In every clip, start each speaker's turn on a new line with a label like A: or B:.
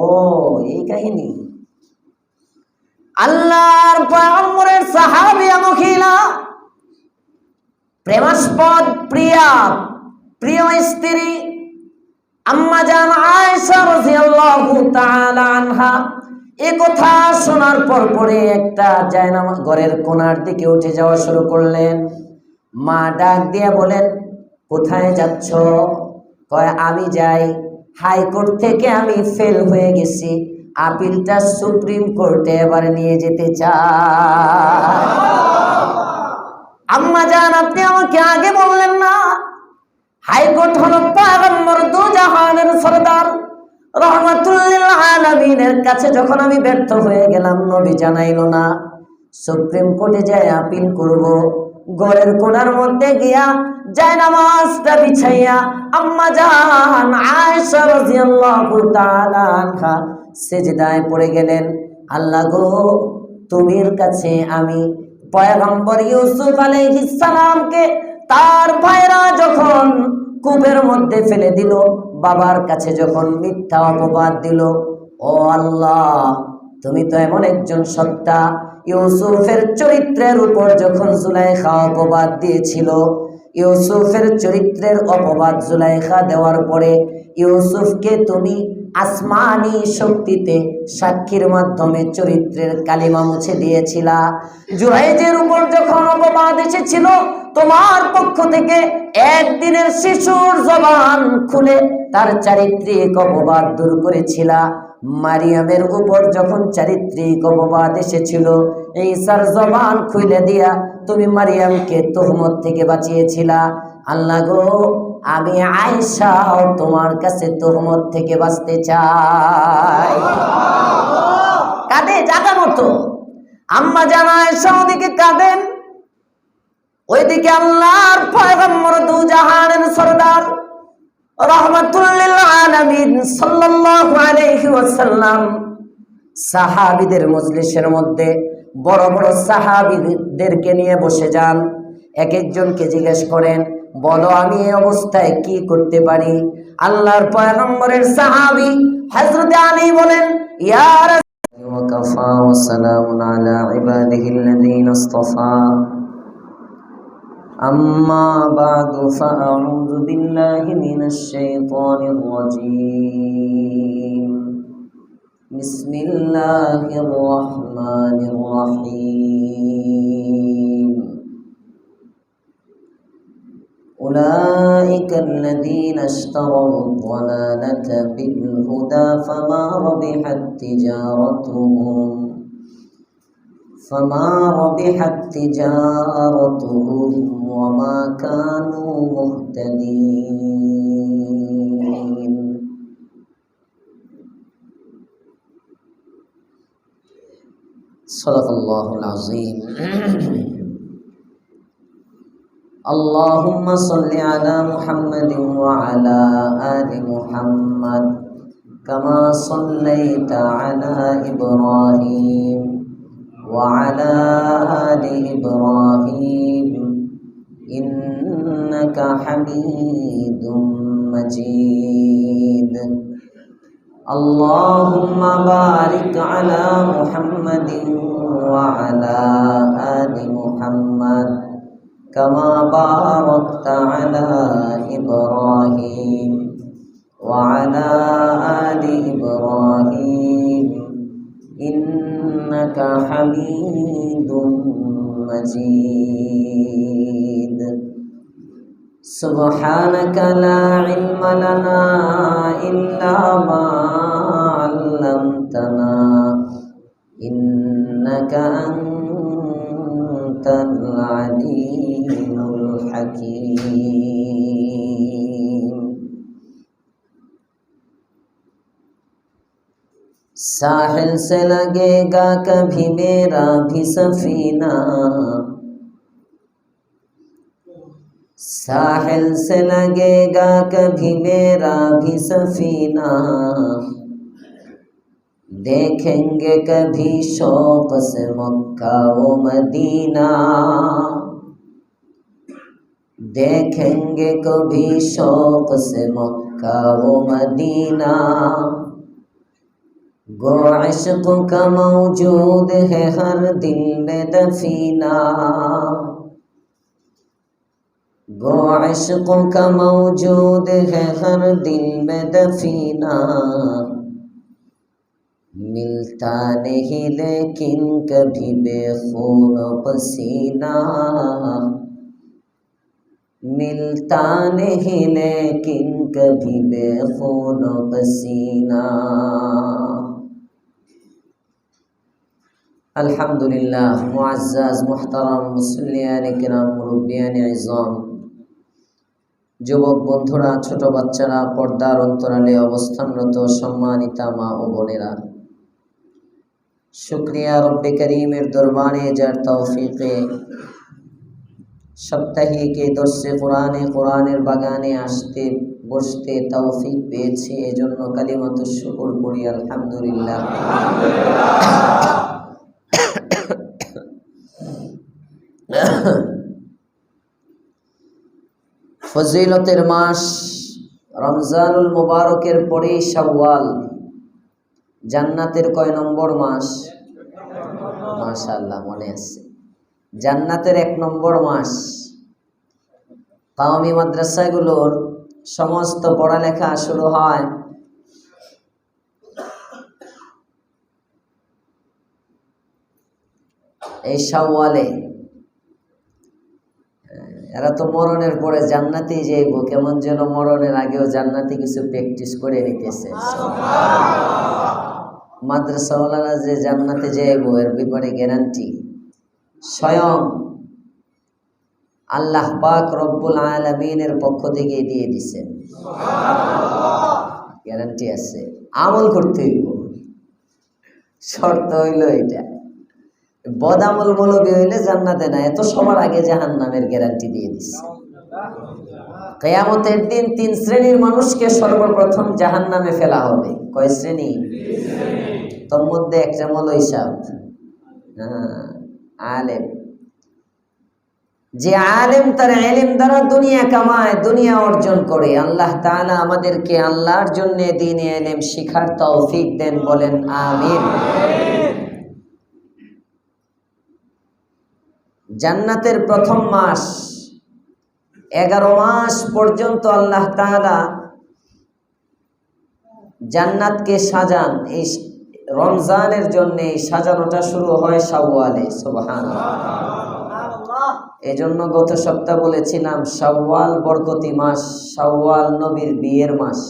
A: ও এই কাহিনী। আল্লাহর পয়গম্বরের সাহাবিয়া মহিলা, প্রেমাস্পদ প্রিয় স্ত্রী আম্মা জান আয়েশা রাদিয়াল্লাহু তাআলা আনহা এ কথা শোনার পরে একটা জায়নামাজ ঘরের কোণার দিকে উঠে যাওয়া শুরু করলেন। মা ডাক দিয়ে বলেন, কোথায় যাচ্ছ? কয়, আমি যাই, হাইকোর্ট থেকে আমি ফেল হয়ে গেছি, আপিলটা সুপ্রিম কোর্টে এবার নিয়ে যেতে চাই। আম্মা জান, আপনি আমাকে আগে বললেন না? হাইকোর্ট হলো পয়গম্বর দু জাহানের সরদার রাহমাতুল লিল আলামিনের কাছে যখন আমি ব্যর্থ হয়ে গেলাম, নবী জানাইলো না, সুপ্রিম কোর্টে যায় আপিল করব। ঘরের কোণার মধ্যে গিয়া জায়নামাজটা বিছাইয়া আম্মা জান আয়েশা রাদিয়াল্লাহু তাআলা আনহা সিজদায় পড়ে গেলেন। আল্লাহ গো, তুমির কাছে আমি পয়গম্বর ইউসুফ আলাইহিস সালামকে তার ভাইরা যখন কূপের মধ্যে ফেলে দিল, বাবার কাছে যখন মিথ্যা অপবাদ দিল, ও আল্লাহ, তুমি তো এমন একজন সত্তা, ইউসুফের চরিত্রের উপর যখন জুলাইখা অপবাদ দিয়েছিল, ইউসুফের চরিত্রের অপবাদ জুলাইখা দেওয়ার পরে ইউসুফকে তুমি আসমানি শক্তিতে সাক্ষীর মাধ্যমে চরিত্রের কালিমা মুছে দিয়েছিলা। জুরাইজের উপর যখন অপবাদ এসেছিল, তোমার পক্ষ থেকে একদিনের শিশুর জবান খুলে তার চারিত্রিক অপবাদ দূর করেছিলা। মারিয়ামের উপর যখন চারিত্রিক অপবাদ এসেছিল, ঈসার জবান খুলে দিয়া তুমি মারিয়ামকে তুহমত থেকে বাঁচিয়েছিলা। আল্লাহ গো, আমি আয়েশা তোমার কাছে তুহমত থেকে বাঁচতে চাই। কাঁদে জাগা মতো আম্মা জান আয়েশা, ওদিকে কাঁদেন, ওইদিকে আল্লাহর পয়গম্বর দু জাহানের সরদার রাহমাতুল লিল আলামিন সাল্লাল্লাহু আলাইহি ওয়াসাল্লাম সাহাবীদের মজলিসের মধ্যে বড় বড় সাহাবীদেরকে নিয়ে বসে যান। এক একজনকে জিজ্ঞেস করেন, বলো আমি এই অবস্থায় কি করতে পারি? আল্লাহর পয়গম্বরের সাহাবী হযরত আলী বলেন, ইয়া রাসূলুল্লাহ ওয়া কাফা ওয়া সালামুন আলা ইবাদিহিল্লাযীনা ইসতাফা, أما بعد فأعوذ بالله من الشيطان الرجيم بسم الله الرحمن الرحيم أولئك الذين اشتروا الضلالة بالهدى فما ربحت تجارتهم وما كانوا مهتدين صدق الله العظيم اللهم صل على محمد وعلى آل محمد كما صليت على إبراهيم وعلى آل إبراهيم إنك حميد مجيد اللهم بارك على محمد وعلى آل محمد كما باركت على إبراهيم وعلى آل إبراهيم إنك حميد مجيد سبحانك لا علم لنا إلا ما علمتنا إنك أنت العليم الحكيم साहिल से लगेगा कभी मेरा भी सफीना, साहिल से लगेगा कभी मेरा भी सफीना, देखेंगे कभी शौक से मक्का व मदीना, देखेंगे कभी शौक से मक्का व मदीना, गो इश्क का मौजूद है हर दिल में दफीना, गो इश्क का मौजूद है हर दिल में दफीना, मिलता नहीं लेकिन कभी बेखून पसीना, मिलता नहीं लेकिन कभी बेखून पसीना। अल्हम्दुलिल्लाह। मुअज़्ज़ज़ मुहतरम मुसल्लियान किराम मुरब्बियान इज़ाम, যুবক বন্ধুরা, ছোট বাচ্চারা, পর্দার অন্তরালে অবস্থানরত সম্মানিতা মা ও বোনেরা, শুকরিয়া রব্বে করিমের দরবারে যার তৌফিকে সাপ্তাহিক এই দর্শে কোরআনের বাগানে আসতে বসতে তৌফিক পেয়েছি, এজন্য কালিমাতুশ শুকর করি আলহামদুলিল্লাহ। ফজিলতের মাস রমজানুল মুবারকের পরেই শাওয়াল। জান্নাতের কয় নম্বর মাস? মাশাআল্লাহ, মনে আছে। জান্নাতের 1 নম্বর মাস। কওমি মাদ্রাসাগুলোর সমস্ত পড়ালেখা শুরু হয় এই শাওয়ালে। এরা তো মরণের পরে জান্নাতেই যাইব, কেমন যেন মরণের আগেও জান্নাতে কিছু প্র্যাকটিস করে নিতেছে। মাদ্রাসাওয়ালারা যে জান্নাতে যাইব এর ব্যাপারে গ্যারান্টি স্বয়ং আল্লাহ পাক রব্বুল আলামিনের পক্ষ থেকে দিয়ে দিছেন, গ্যারান্টি আছে। আমল করতে হইব, শর্ত হইল এটা। বদামল মৌলবী হইলে জান্নাতে না, এত সবার আগে জাহান্নামের গ্যারান্টি দিয়ে দিচ্ছে। কিয়ামতের দিন 3 শ্রেণীর মানুষকে সর্বপ্রথম জাহান্নামে ফেলা হবে। কয় শ্রেণী? তোর মধ্যে একটা হলো হিসাব আলেম। যে আলেম তার ইলম দ্বারা দুনিয়া কামায়, দুনিয়া অর্জন করে। আল্লাহ তাআলা আমাদেরকে আল্লাহর জন্য দ্বীনে ইলম শিখার তৌফিক দেন, বলেন আমিন। জান্নাতের প্রথম মাস 11 মাস পর্যন্ত আল্লাহ তাআলা জান্নাতকে সাজান। এই রমজানের জন্য এই সাজানোটা শুরু হয় শাওয়ালে। সুবহানাল্লাহ। এজন্য গত সপ্তাহ বলেছিলাম শাওয়াল বরকতি মাস, শাওয়াল নবীর বিয়ের মাস।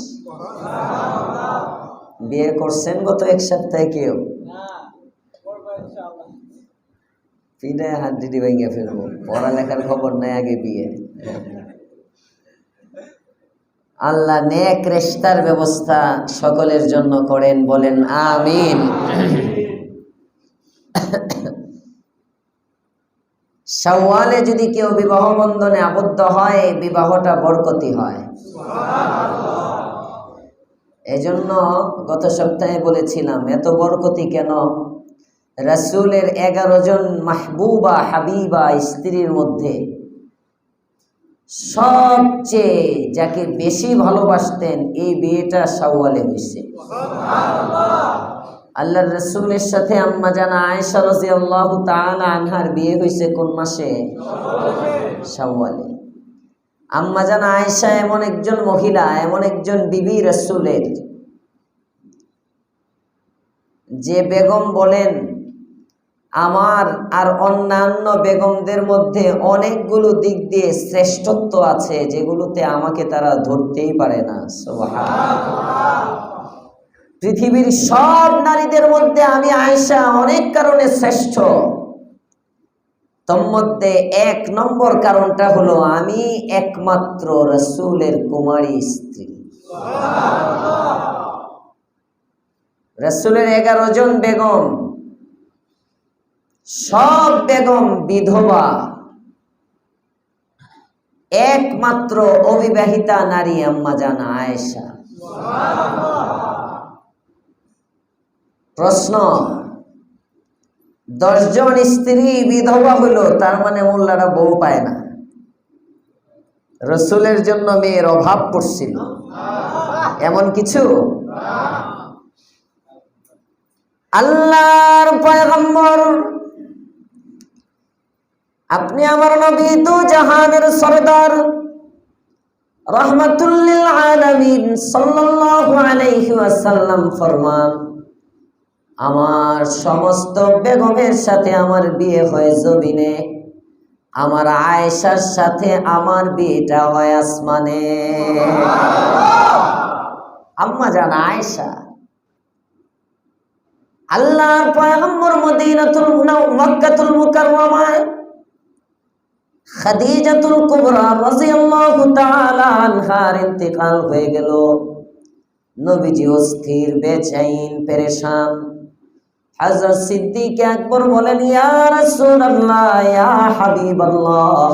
A: বিয়ে করছেন গত 1 সপ্তাহে কেউ? পিঠে হাত দিদি ভেঙে ফেলবো, পড়ালেখার খবর নাই, আগে বিয়ে। আল্লাহ নেক রেশতার ব্যবস্থা সকলের জন্য করেন, বলেন আমিন। শাওয়ালে যদি কেউ বিবাহ বন্ধনে আবদ্ধ হয়, বিবাহটা বরকতি হয়। এজন্য গত সপ্তাহে বলেছিলাম এত বরকতি কেন? রাসূলের 11 জন মাহবুবা হাবিবা স্ত্রীর মধ্যে সবচেয়ে যাকে বেশি ভালোবাসতেন এই বিয়েটা শাওয়ালে হয়েছে। আল্লাহর রাসূলের সাথে আম্মা জানা আয়েশা রাদিয়াল্লাহু তাআলা আনহার বিয়ে হয়েছে কোন মাসে? শাওয়ালে। আম্মা জানা আয়েশা এমন একজন মহিলা, এমন একজন বিবি রাসূলের, যে বেগম বলেন আমার আর অন্যান্য বেগমদের মধ্যে অনেকগুলো দিক দিয়ে শ্রেষ্ঠত্ব আছে যেগুলোতে আমাকে তারা ধরতেই পারে না। সুবহানাল্লাহ। পৃথিবীর সব নারীদের মধ্যে আমি আয়েশা অনেক কারণে শ্রেষ্ঠ। তোর মধ্যে 1 নম্বর কারণটা হলো আমি একমাত্র রাসূলের কুমারী স্ত্রী। সুবহানাল্লাহ। রাসূলের 11 জন বেগম, সব বেগম বিধবা, একমাত্র অবিবাহিতা নারী আম্মা জানা আয়েশা। প্রশ্ন, 10 জন স্ত্রী বিধবা হলো, তার মানে মোল্লারা বউ পায় না। রাসূলের জন্য মেয়ের অভাব পড়ছিল এমন কিছু? আল্লাহর পয়গম্বর, আপনি আমার নবী দু জাহানের সরদার রাহমাতুল লিল আলামিন সাল্লাল্লাহু আলাইহি ওয়াসাল্লাম ফরমান, আমার সমস্ত বেগমের সাথে আমার বিয়ে হয় জমিনে, আমার আয়েশার সাথে আমার বিয়েটা হয় আসমানে। আম্মা জান আয়েশা, আল্লাহর পয়গম্বর মদিনাতুল মক্কাতুল মুকাররমায় খাদিজাতুল কুবরা রাদিয়াল্লাহু তাআলা আনহার ইন্তেকাল হয়ে গেল। নবীজি অস্থির, বেচैन, পেরেশান। হযরত সিদ্দিক আকবর বলেন, ইয়া রাসূলুল্লাহ, ইয়া হাবিবাল্লাহ,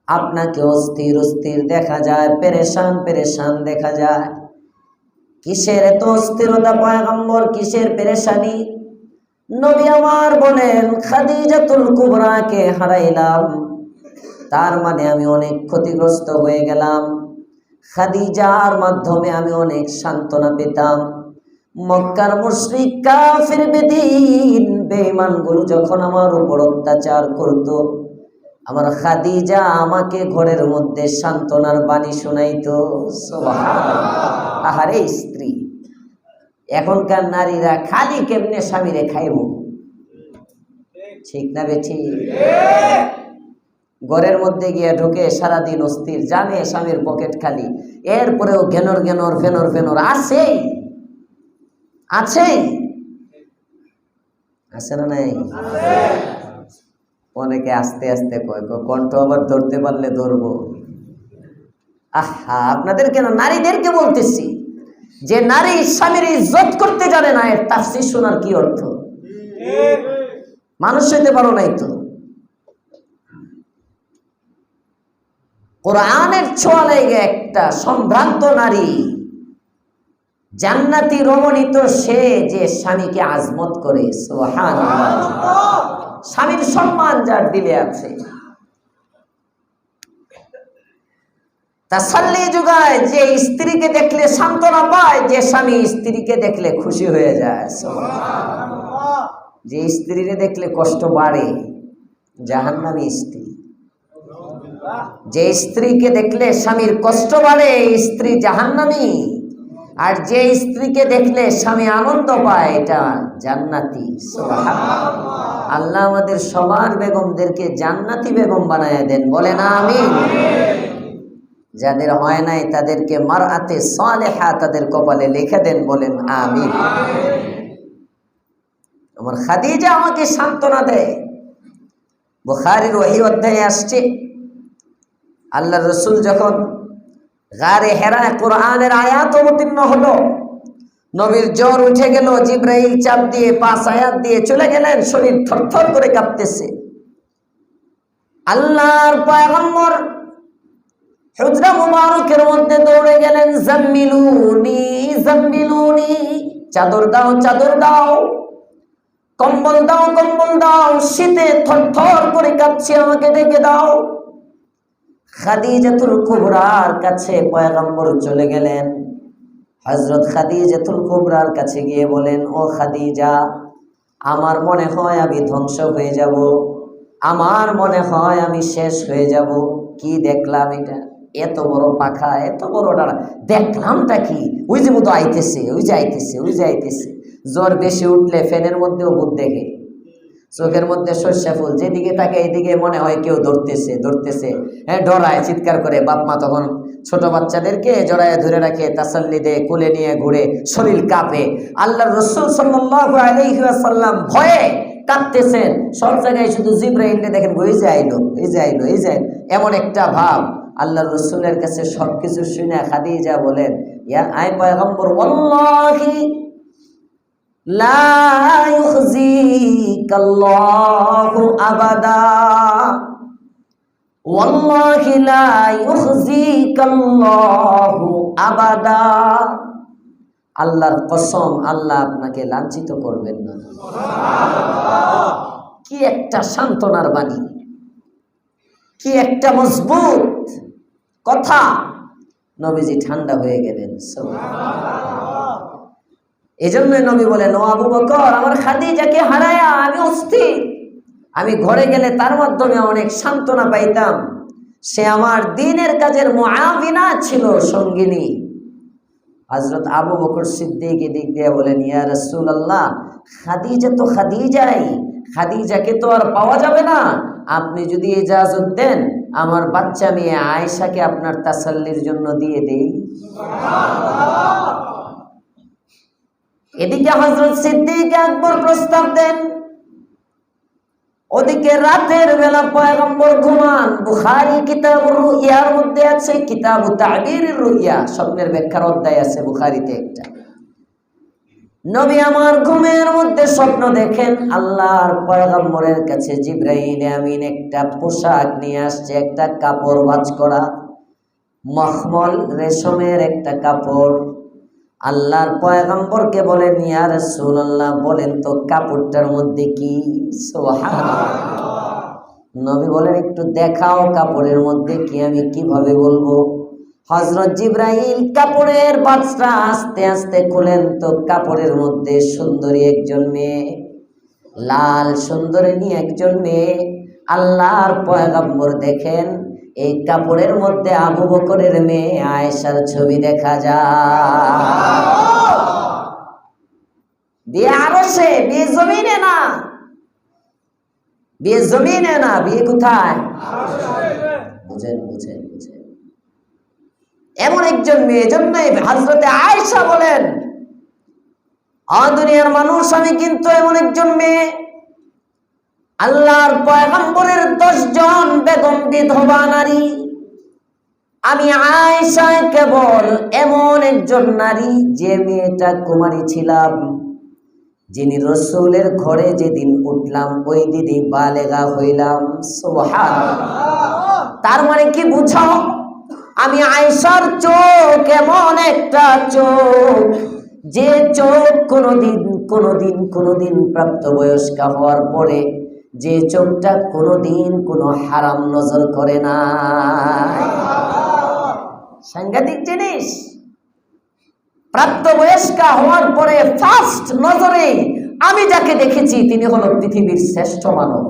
A: আপনাকে অস্থির অস্থির দেখা যায়, পেরেশান পেরেশান দেখা যায়। কিসের এত অস্থিরতা পয়গম্বর, কিসের পেরেশানি? নবী আমার বলেন, খাদিজাতুল কুবরাকে হারাইলাম, তার মানে আমি অনেক ক্ষতিগ্রস্ত হয়ে গেলাম। খাদিজার মাধ্যমে আমি অনেক সান্ত্বনা পেতাম। মক্কার মুশরিক কাফির বেদিন বেঈমানগুলো যখন আমার উপর অত্যাচার করত, আমার খাদিজা আমাকে ঘরের মধ্যে সান্ত্বনার বাণী শোনাইতো। সুবহানাল্লাহ। আহারে স্ত্রী! এখনকার নারীরা খালি কেমনে স্বামীরে খাইব, ঠিক না বেঠি? ঘরের মধ্যে গিয়ে ঢুকে সারাদিন অস্থির, জানে স্বামীর পকেট খালি, এরপরেও ঘেনর ঘেনর ফেনর ফেনর আছেই আছেই, আছে না নাই? অনেকে আস্তে আস্তে কয়, কণ্ঠ আবার ধরতে পারলে ধরবো। আহা, আপনাদের কেন নারীদেরকে বলতেছি, যে নারী স্বামীর ইজ্জত করতে জানে না, এর তাফসীর শোনার কি অর্থ? মানুষ হইতে পারো নাই তো? কোরআনের ছোঁয়া লেগে একটা সম্ভ্রান্ত নারী, জান্নাতি রমণী তো সে যে স্বামীকে আজমত করে। সুবহানাল্লাহ। স্বামীর সম্মান যার দিলে আছে, তাসাল্লি যোগায়, যে স্ত্রীকে দেখলে সান্ত্বনা পায়, যে স্বামী স্ত্রীকে দেখলে খুশি হয়ে যায়। সুবহানাল্লাহ। যে স্ত্রীকে দেখলে কষ্ট বাড়ে, জাহান্নামী স্ত্রী। যে স্ত্রীকে দেখলে স্বামীর কষ্ট বাড়ে, স্ত্রী জাহান্নামী। আর যে স্ত্রীকে দেখলে স্বামী আনন্দ পায়, এটা জান্নাতি। সুবহানাল্লাহ। আল্লাহ আমাদের সবার বেগমদেরকে জান্নাতি বেগম বানায় দেন, বলেন আমিন। যাদের হয় নাই তাদেরকে মারআতে সালেহা তাদের কপালে লিখে দেন, বলেন আমিন। আমার খাদিজা আমাকে সান্ত্বনা দেয়। বুখারীর ওহী অধ্যায়ে আসছে, আল্লাহর রাসূল যখন গারে হেরায় কোরআনের আয়াত অবতীর্ণ হলো, নবীর জ্বর উঠে গেল, জিবরাইল চাপ দিয়ে 5 আয়াত দিয়ে চলে গেলেন, শরীর থরথর করে কাঁপতেছে। আল্লাহর পয়গম্বর হুজরা মুবারকের মধ্যে দৌড়ে গেলেন, জাম্মিলুনি জাম্মিলুনি, চাদর দাও চাদর দাও, কম্বল দাও কম্বল দাও, শীতে থরথর করে কাঁপছি, আমাকে ডেকে দাও। খাদিজাতুল কুবরার কাছে পয়গম্বর চলে গেলেন। হযরত খাদিজাতুল কুবরার কাছে গিয়ে বলেন, ও খাদিজা, আমার মনে হয় আমি ধ্বংস হয়ে যাব, আমার মনে হয় আমি শেষ হয়ে যাব। কি দেখলাম এটা? এত বড় পাখা, এত বড় ডানা, দেখলামটা কি? ওই যে মতো আইতেছে, ওই যে আইতেছে, ওই যে আইতেছে। জ্বর বেশি উঠলে ফ্যানের মধ্যেও ভূত দেখে, চোখের মধ্যে সর্ষা ফুল, যেদিকে তাকে এইদিকে মনে হয় কেউ ধরতেছে ধরতেছে, হ্যাঁ, ডরায়, চিৎকার করে। বাপ মা তখন ছোট বাচ্চাদেরকে জড়ায় ধরে রাখে, তাসাল্লি দেয়, কোলে নিয়ে ঘুরে, শরীর কাঁপে। আল্লাহর রাসূল সাল্লাল্লাহু আলাইহি ওয়াসাল্লাম ভয়ে কাঁপতেছেন। সব জায়গায় শুধু জিবরাইলকে দেখেন, ওই যে আইলো, এই যে আইলো, এই যে, এমন একটা ভাব। আল্লাহর রাসূলের কাছে সবকিছু শুনে খাদিজা বলেন, ইয়া আয় পয়গম্বর, ওয়াল্লাহি লা ইউখজিকাল্লাহু আবাদা, ওয়াল্লাহি লা ইউখজিকাল্লাহু আবাদা। আল্লাহর কসম, আল্লাহ আপনাকে লাঞ্ছিত করবেন না। সুবহানাল্লাহ। কি একটা সান্ত্বনার বাণী, কি একটা মজবুত কথা। নবীজি ঠান্ডা হয়ে গেলেন। সুবহানাল্লাহ। এজন্যই নবী বলেন, ও আবু বকর, আমার খাদিজাকে হারায়া আমি অস্থির। আমি ঘরে গেলে তার মাধ্যমে অনেক সান্ত্বনা পাইতাম। সে আমার দ্বীনের কাজের মুআবিনা ছিল, সঙ্গিনী। হযরত আবু বকর সিদ্দিক এদিক দিয়ে বলেন, ইয়া রাসূলুল্লাহ, খাদিজা তো খাদিজাই, খাদিজাকে তো আর পাওয়া যাবে না। আপনি যদি ইজাজত দেন, আমার বাচ্চা মেয়ে আয়েশাকে আপনার তাসাল্লির জন্য দিয়ে দেই। এদিকে হযরত সিদ্দিক আকবর প্রস্তাব দেন, ওদিকে রাতের বেলা পয়গম্বর ঘুমান। বুখারী কিতাবুর রুইয়ার মধ্যে আছে, কিতাবু তা'বীরির রুইয়া, স্বপ্নের ব্যাখ্যার অধ্যায় আছে বুখারীতে একটা। নবী আমার ঘুমের মধ্যে স্বপ্ন দেখেন, আল্লাহর পয়গম্বরের কাছে জিবরাইল আমিন একটা পোশাক নিয়ে আসছে, একটা কাপড় ভাঁজ করা, মখমল রেশমের একটা কাপড়। আল্লাহর পয়গম্বরকে বলেন, ইয়া রাসূলুল্লাহ, বলেন তো কাপড়টার মধ্যে কি? সুবহানাল্লাহ। নবী বলেন, একটু দেখাও কাপড়ের মধ্যে কি, আমি কিভাবে বলবো? হযরত জিবরাইল কাপড়ের বাক্সটা আস্তে আস্তে খুলেন, তো কাপড়ের মধ্যে সুন্দরী একজন মেয়ে, লাল সুন্দরিনী একজন মেয়ে। আল্লাহর পয়গম্বর দেখেন, এই কাপড়ের মধ্যে আবু বকরের মেয়ে আয়েশার ছবি দেখা যায়। বিয়ে আরশে, বিয়ে জমিনে না, বিয়ে জমিনে না, বিয়ে কোথায়? বুঝেন বুঝেন বুঝেন, এমন একজন মেয়ে। জন্যই হযরতে আয়েশা বলেন, দুনিয়ার মানুষ, আমি কিন্তু এমন একজন মেয়ে, আল্লাহর পয়গম্বরের 10 জন বেগম বিধবা নারী, আমি আয়েশা কেবল এমন একজন নারী, যে মেয়েটা কুমারী ছিলাম, যিনি রাসূলের ঘরে যেদিন উঠলাম ওই দিনই বালেগা হইলাম। সুবহানাল্লাহ। তার মানে কি বুঝাও? আমি আয়েশার চোখ এমন একটা চোখ, যে চোখ কোনোদিন প্রাপ্তবয়স্কা হওয়ার পরে যে চোখটা কোনোদিন কোনো হারাম নজর করে না। সাংঘাতিক জিনিস। প্রাপ্তবয়স্কা হওয়ার পরে ফার্স্ট নজরে আমি যাকে দেখেছি তিনি হলো পৃথিবীর শ্রেষ্ঠ মানব।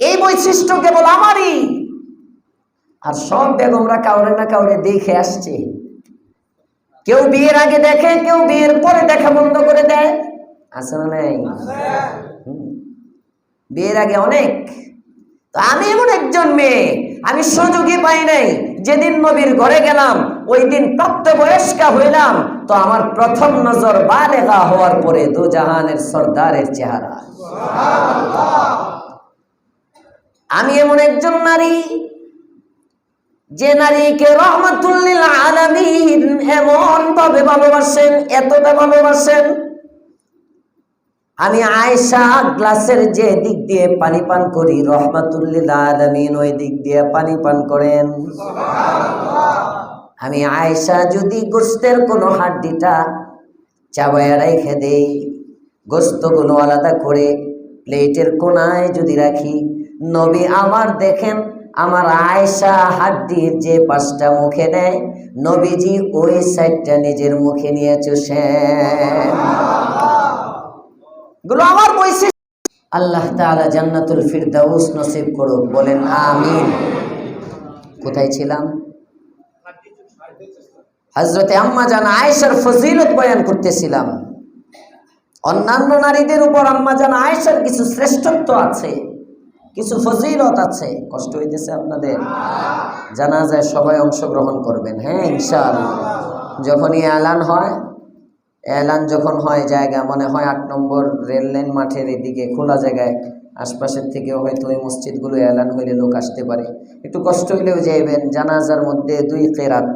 A: এই বৈশিষ্ট্য কেবল আমারই। আর সব বেগমরা কাউরে না কাউরে দেখে আসছে। কেউ বিয়ের আগে দেখে, কেউ বিয়ের পরে দেখা বন্ধ করে দেয়, আছে না নাই? বিয়ের আগে অনেক। তো আমি এমন একজন মেয়ে, আমি সুযোগই পাই নাই। যেদিন নবীর ঘরে গেলাম ওই দিন প্রাপ্তবয়স্কা হইলাম, তো আমার প্রথম নজর বালেগা হওয়ার পরে দু জাহানের সরদারের চেহারা। আমি এমন একজন নারী, যে নারীকে রহমাতুল লিল আলামিন এমন ভাবে ভালোবাসেন, এতটা ভালোবাসেন। আমি আয়েশা গ্লাসের যে দিক দিয়ে পানি পান করি, রহমাতুল লিল আলামিন ওই দিক দিয়ে পানি পান করেন। আমি আয়েশা যদি গোশতের কোনো হাড্ডিটা চাবায়া রেখে দেই, গোশতগুলো আলাদা করে প্লেটের কোনায় যদি রাখি, নবী আমার দেখেন আমার আয়েশা হাড্ডির যে পাশটা মুখে নেয়, নবীজি ওই সাইডটা নিজের মুখে নিয়ে চুষেন। গুলো আমার বৈশিষ্ট্য। আল্লাহ তাআলা জান্নাতুল ফিরদাউস নসিব করুক, বলেন আমিন। কোথায় ছিলাম? হযরতে আম্মা জান আয়েশার ফজিলত বয়ান করতেছিলাম। অন্যান্য নারীদের উপর আম্মা জান আয়েশার কিছু শ্রেষ্ঠত্ব আছে, কিছু ফজিলত আছে। কষ্ট হইতেছে আপনাদের? জানাজায় সবাই অংশগ্রহণ করবেন, হ্যাঁ ইনশাআল্লাহ। যখনই এলান হয়, এলান যখন হয়, জায়গা মনে হয় 8 নম্বর রেল লাইন মাঠের এদিকে খোলা জায়গায়, আশপাশের থেকেও হয়তো ওই মসজিদগুলো এলান হইলে লোক আসতে পারে, একটু কষ্ট হইলেও যাইবেন। জানাজার মধ্যে 2 কিরাত,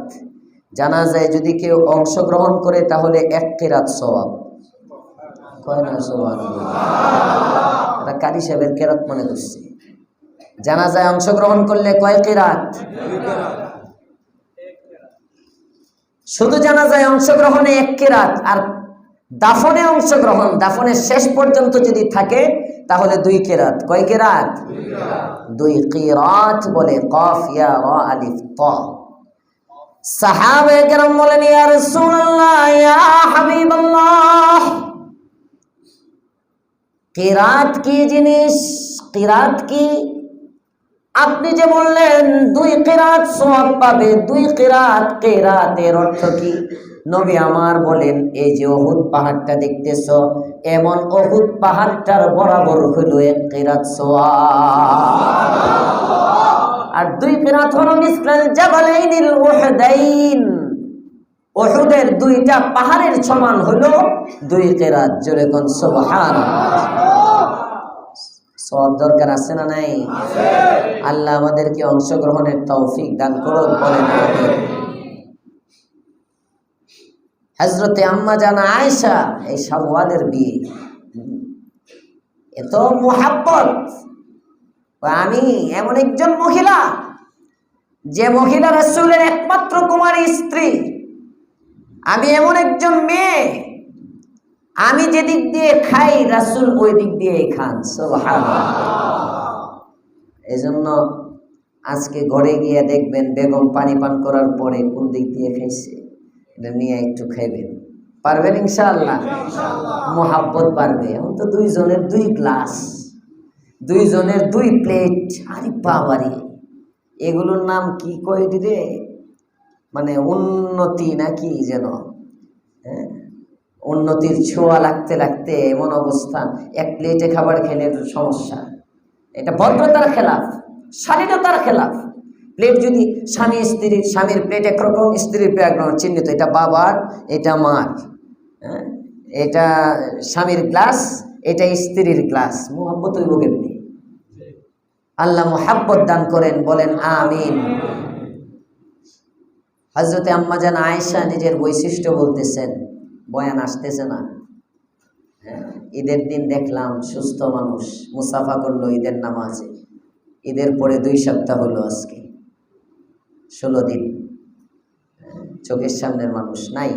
A: জানাজায় যদি কেউ অংশগ্রহণ করে তাহলে 1 কিরাত সওয়াব। কয় না সুবহানাল্লাহ? এটা কারি সাহেবের কিরাত মনে করছে। জানাজায় অংশগ্রহণ করলে কয় কিরাত? শুধু জানাজায় অংশগ্রহণে 1 কিরাত, আর দাফনে অংশগ্রহণ, দাফনের শেষ পর্যন্ত যদি থাকে তাহলে 2 কিরাত। কয় কিরাত? 2 কিরাত বলে, কফ ইয়া রা আলিফ তা। সাহাবায়ে কেরাম বলেন, ইয়া রাসূলুল্লাহ, ইয়া হাবিবাল্লাহ, কিরাত কি জিনিস? কিরাত কি? আপনি যে বললেন 2 কিরাত সওয়াব পাবে, 2 কিরাত, কিরাতের অর্থ কি? নবী আমার বলেন, এই যে উহুদ পাহাড়টা দেখতেছো, এমন উহুদ পাহাড়টার বরাবর হলো 1 কিরাত সওয়াব। আর 2 কিরাত হলো মিসলাল জাবালাইনিল উহুদাইন, উহুদের 2টা পাহাড়ের সমান হলো 2 কিরাত। জোরে কোন সুবহানাল্লাহ। সওয়াব দরকার আছে না নাই? আল্লাহ আমাদেরকে অংশগ্রহণের তৌফিক দান করুন, বলেন আমিন। হযরতে আম্মা জান আয়েশা, এই শাওয়ালের বিয়ে, এত মুহাব্বত। আমি এমন একজন মহিলা, যে মহিলা রাসূলের একমাত্র কুমারী স্ত্রী। আমি এমন একজন মেয়ে, আমি যেদিক দিয়ে খাই রাসূল ওই দিক দিয়ে খান। সুবহানাল্লাহ। এজন্য আজকে ঘরে গিয়ে দেখবেন বেগম পানি পান করার পরে কোন দিক দিয়ে খাইছে, এটা নিয়ে একটু খাইবেন। পারবেন ইনশাআল্লাহ? মুহাব্বত বাড়বে। এখন তো 2 জনের 2 গ্লাস, 2 জনের 2 প্লেট। আরে বাবারে, এগুলোর নাম কি কই দিলে, মানে উন্নতি নাকি যেন, হ্যাঁ, উন্নতির ছোঁয়া লাগতে লাগতে এমন অবস্থা। 1 প্লেটে খাবার খেলে সমস্যা। এটা ভদ্রতার খেলাফ, শালীনতার খেলাফ। প্লেট যদি স্বামীর প্লেট একরকম, স্ত্রীর প্লেট একরকম চিহ্নিত, এটা বাবার, এটা মার, হ্যাঁ, এটা স্বামীর গ্লাস, এটা স্ত্রীর গ্লাস। মুহাব্বত হইব কেমনি? আল্লাহ মুহাব্বত দান করেন, বলেন আমিন। হযরতে আম্মা জান আয়েশা নিজের বৈশিষ্ট্য বলতেছেন, বয়ান আসতেছে না। ঈদের দিন দেখলাম সুস্থ মানুষ মুসাফা করলো ঈদের নামাজে। ঈদের পরে 2 সপ্তাহ হলো, আজকে 16 দিন, চোখের সামনের মানুষ নাই।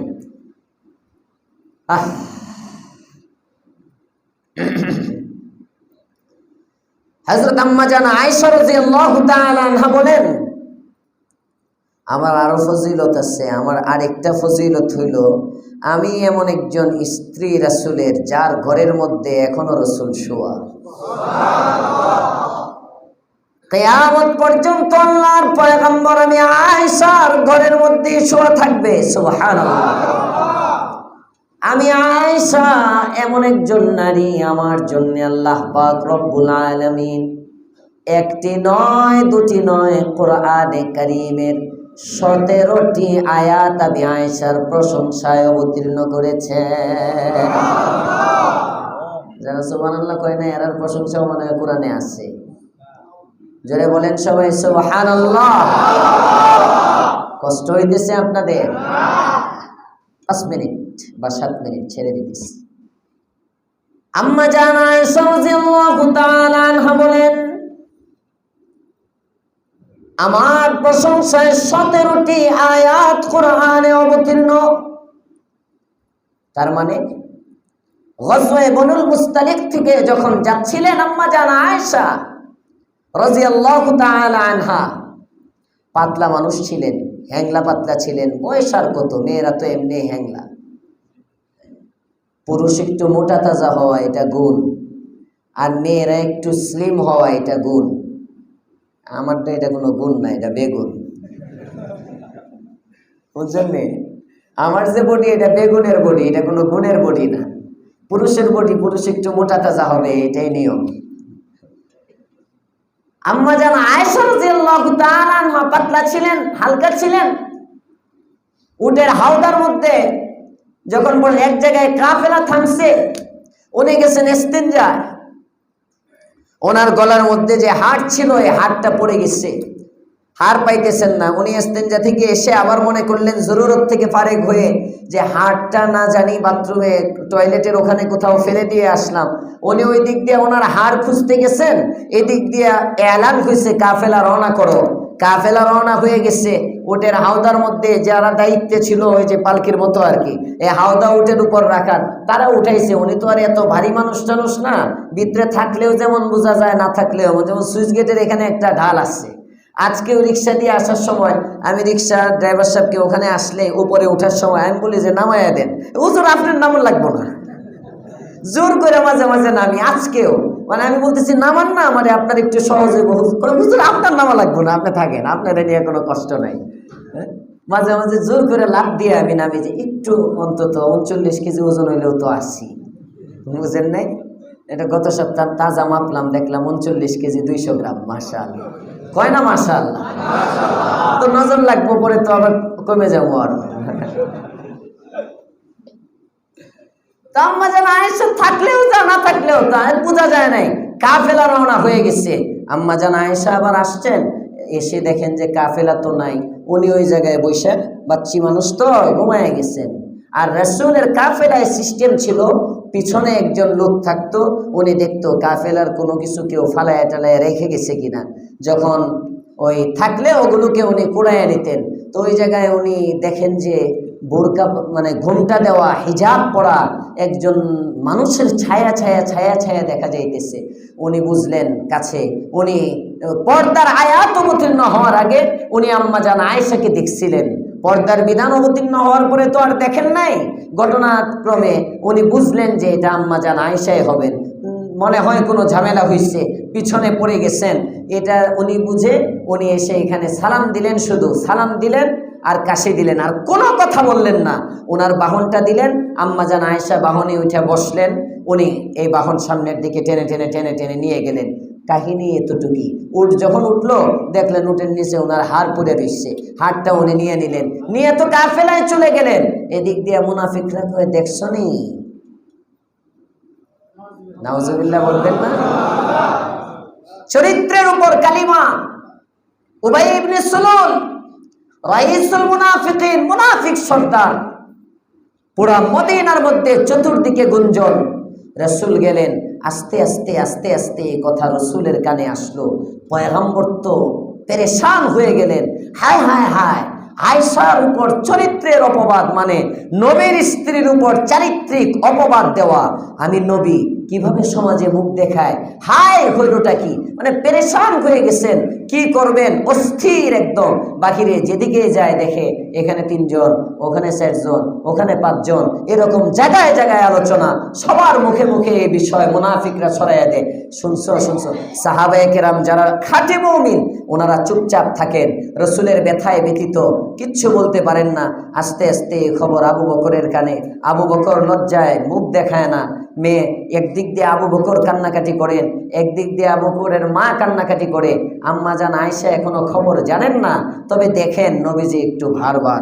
A: হযরত আম্মা জান আয়েশা রাদিয়াল্লাহু তাআলা আনহা বলেন, আমার আরো ফজিলত আছে। আমার আরেকটা ফজিলত হইল, আমি এমন একজন স্ত্রী রাসূলের, যার ঘরের মধ্যে এখনো রাসূল শোয়া। কিয়ামত পর্যন্ত আল্লাহর পয়গম্বর আমি আয়েশার ঘরের মধ্যে শোয়া থাকবে। সুবহানাল্লাহ। আমি আয়েশা এমন একজন নারী, আমার জন্য আল্লাহ পাক রব্বুল আলামিন 1টি নয় 2টি নয়, কোরআনে কারীমের 17টি আয়াত আমি আয়েশার প্রশংসায় অবতীর্ণ করেছেন। যারা সুবহানাল্লাহ কয় না, এর প্রশংসাও মনে হয় কোরআনে আছে। জোরে বলেন সবাই সুবহানাল্লাহ। কষ্ট হইতেছে আপনাদের? 5 মিনিট বা 7 মিনিট ছেড়ে দিতেছি। আম্মা জান আয়েশা রাদিয়াল্লাহু তাআলা আনহা বলেন, আমার প্রশংসায় 17টি আয়াত কোরআনে অবতীর্ণ। তার মানে গজওয়ে বনুল মুস্তালিক থেকে যখন যাচ্ছিলেন আম্মা জান আয়েশা রাদিয়াল্লাহু তাআলা আনহা, পাতলা মানুষ ছিলেন, হ্যাংলা পাতলা ছিলেন। বয়স আর কত, মেয়েরা তো এমনি হ্যাংলা। পুরুষ একটু মোটা তাজা হওয়া এটা গুণ, আর মেয়েরা একটু স্লিম হওয়া এটা গুণ। আমারটা এটা কোনো গুণ না, এটা বেগুন। বুঝছেন? আমার যে বডি, এটা বেগুনের বডি, এটা কোনো গুণের বডি না। পুরুষের বডি, পুরুষ একটু মোটা তাজা হবে, এটাই নিয়ম। আম্মা জান আয়েশা রাদিয়াল্লাহু তাআলা আনহা পাতলা ছিলেন, হালকা ছিলেন। উটের হাওদার মধ্যে যখন এক জায়গায় কাফেলা থামছে, উনি গেছেন ইস্তিনজায়। ওনার গলার মধ্যে যে হাড় ছিল, এই হাড়টা পড়ে গেছে, হাড় পাইতেছেন না। উনি ইস্তিনজা থেকে এসে আবার মনে করলেন জরুরত থেকে ফারেক হয়ে যে হাড়টা না জানি বাথরুমে, টয়লেটের ওখানে কোথাও ফেলে দিয়ে আসলাম। উনি ওই দিক দিয়ে ওনার হাড় খুঁজতে গেছেন, এদিক দিয়ে এলান হয়েছে কাফেলা রওনা করো। কাফেলা রওনা হয়ে গেছে। উটের হাওদার মধ্যে যারা দায়িত্বে ছিল, ওই যে পালকির মতো আর কি, এই হাওদা উটের উপর রাখার, তারা উঠাইছে। উনি তো আর এত ভারী মানুষ টানুষ না, ভিতরে থাকলেও যেমন বোঝা যায়, না থাকলেও, যেমন সুইচ গেটের এখানে একটা ঢাল আছে, আজকেও রিক্সা দিয়ে আসার সময় আমি রিক্সা ড্রাইভার সাহেবকে ওখানে আসলে উপরে ওঠার সময় আমি বলি যে নামাইয়া দেন, হুজুর আপনার নাম লাগবো না, জোর করে মাঝে মাঝে নামি। আজকেও মানে আমি বলতেছি নামান না, মানে আপনার একটু সহজে হুজুর আপনার নামা লাগবো না, আপনি থাকেন, আপনার নিয়ে কোনো কষ্ট নাই। মাঝে মাঝে জোর করে লাভ দিয়ে আমি নামি যে একটু অন্তত 39 কেজি ওজন হইলেও তো আসি, বুঝেন নাই? এটা গত সপ্তাহ তাজা মাপলাম, দেখলাম 39 কেজি 200 গ্রাম। মাশাআল্লাহ, কয় না মাশাআল্লাহ? তো নজর লাগবো, পরে তো আবার কমে যাবো আর। আম্মা জান আয়েশা থাকলেও তা না থাকলেও তা বোঝা যায় নাই। কাফেলা রওনা হয়ে গেছে, আম্মা জান আয়েশা আবার আসছেন, এসে দেখেন যে কাফেলা তো নাই, উনি ওই জায়গায় বসে বাচ্চি মানুষ তো ঘুমায় গেছেন। আর রাসূলের কাফেলায় সিস্টেম ছিল পিছনে একজন লোক থাকতো, উনি দেখতো কাফেলার কোনো কিছু কেউ ফালায় টালায় রেখে গেছে কিনা। যখন ওই থাকলে ওগুলোকে উনি কুড়াইয়া নিতেন। তো ওই জায়গায় উনি দেখেন যে বোরকা মানে ঘোমটা দেওয়া হিজাব পরা একজন মানুষের ছায়া ছায়া ছায়া ছায়া দেখা যাইতেছে। উনি বুঝলেন কাছে, উনি পর্দার আয়াত অবতীর্ণ হওয়ার আগে উনি আম্মা জান আয়েশাকে দেখছিলেন। পর্দার বিধান অবতীর্ণ হওয়ার পরে তো আর দেখেন নাই। ঘটনাক্রমে উনি বুঝলেন যে এটা আম্মা জান আয়েশাই হবেন, মনে হয় কোনো ঝামেলা হয়েছে, পিছনে পড়ে গেছেন। এটা উনি বুঝে উনি এসে এখানে সালাম দিলেন, শুধু সালাম দিলেন আর কাশি দিলেন, আর কোনো কথা বললেন না। ওনার বাহনটা দিলেন, আম্মা জান আয়েশা বাহনে উঠে বসলেন, উনি এই বাহন সামনের দিকে টেনে টেনে টেনে টেনে নিয়ে গেলেন। কাহিনী এতটুকুই। উঠ যখন উঠলো দেখলেন উটের নিচে ওনার হাড় পড়ে রয়েছে, হাড়টা উনি নিয়ে নিলেন, নিয়ে তো কাফেলায় চলে গেলেন। এদিক দিয়ে মুনাফিকরা কয়ে দেখছো নি, নাউজুবিল্লাহ বলবেন না? চরিত্রের উপর কালিমা। উবাই ইবনে সুলুল রাইসুল মুনাফিকিন, মুনাফিক সর্দার। পুরা মদিনার মধ্যে চতুর্দিকে গুঞ্জন। রাসূল গেলেন, আস্তে আস্তে আস্তে আস্তে এই কথা রাসূলের কানে আসলো। পয়গম্বর তো পেরেশান হয়ে গেলেন। হায় হায় হায়, আয়েশার উপর চরিত্রের অপবাদ, মানে নবীর স্ত্রীর উপর চারিত্রিক অপবাদ দেওয়া। আমি নবী কিভাবে সমাজে মুখ দেখায়, হায় হইলটা কি, মানে পেরেশান হয়ে গেছেন। কি করবেন, অস্থির একদম। বাহিরে যেদিকে যায় দেখে এখানে 3 জন, ওখানে 4 জন, ওখানে 5 জন, এরকম জায়গায় জায়গায় আলোচনা, সবার মুখে মুখে এই বিষয় মুনাফিকরা ছড়াইয়া দেয়। শুনছো শুনছো। সাহাবায়ে কেরাম যারা খাঁটি মুমিন ওনারা চুপচাপ থাকেন, রসুলের ব্যথায় ব্যথিত, কিচ্ছু বলতে পারেন না। আস্তে আস্তে এই খবর আবু বকরের কানে। আবু বকর লজ্জায় মুখ দেখায় না। মেয়ে একদিক দিয়ে আবু বকর কান্নাকাটি করেন, একদিক দিয়ে আবু বকরের মা কান্নাকাটি করে। আম্মা জান আয়েশা এখনো খবর জানেন না, তবে দেখেন নবীজি একটু ভারবার,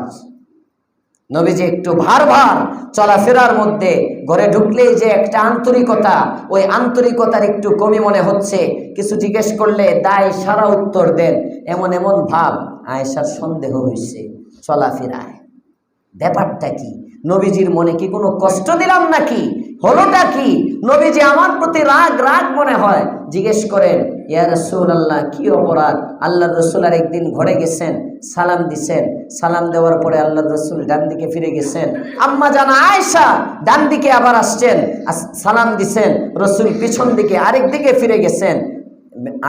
A: নবীজি একটু ভারবার চলাফেরার মধ্যে। ঘরে ঢুকলেই যে একটা আন্তরিকতা, ওই আন্তরিকতার একটু কমি মনে হচ্ছে। কিছু জিজ্ঞেস করলে দায় সারা উত্তর দেন, এমন এমন ভাব। আয়েশার সন্দেহ হয়েছে চলাফেরায়, ব্যাপারটা কি, নবীজির মনে কি কোনো কষ্ট দিলাম নাকি, হলোটা কি, নবীজি আমার প্রতি রাগ রাগ মনে হয়। জিজ্ঞেস করেন, ইয়া রাসূলুল্লাহ কি অপরাধ? আল্লাহর রাসূল আর একদিন ঘরে গেছেন, সালাম দিছেন, সালাম দেওয়ার পরে আল্লাহর রাসূল ডান দিকে ফিরে গেছেন। আম্মা জান আয়েশা ডান দিকে আবার আসছেন, সালাম দিছেন, রাসূল পিছন দিকে আরেক দিকে ফিরে গেছেন।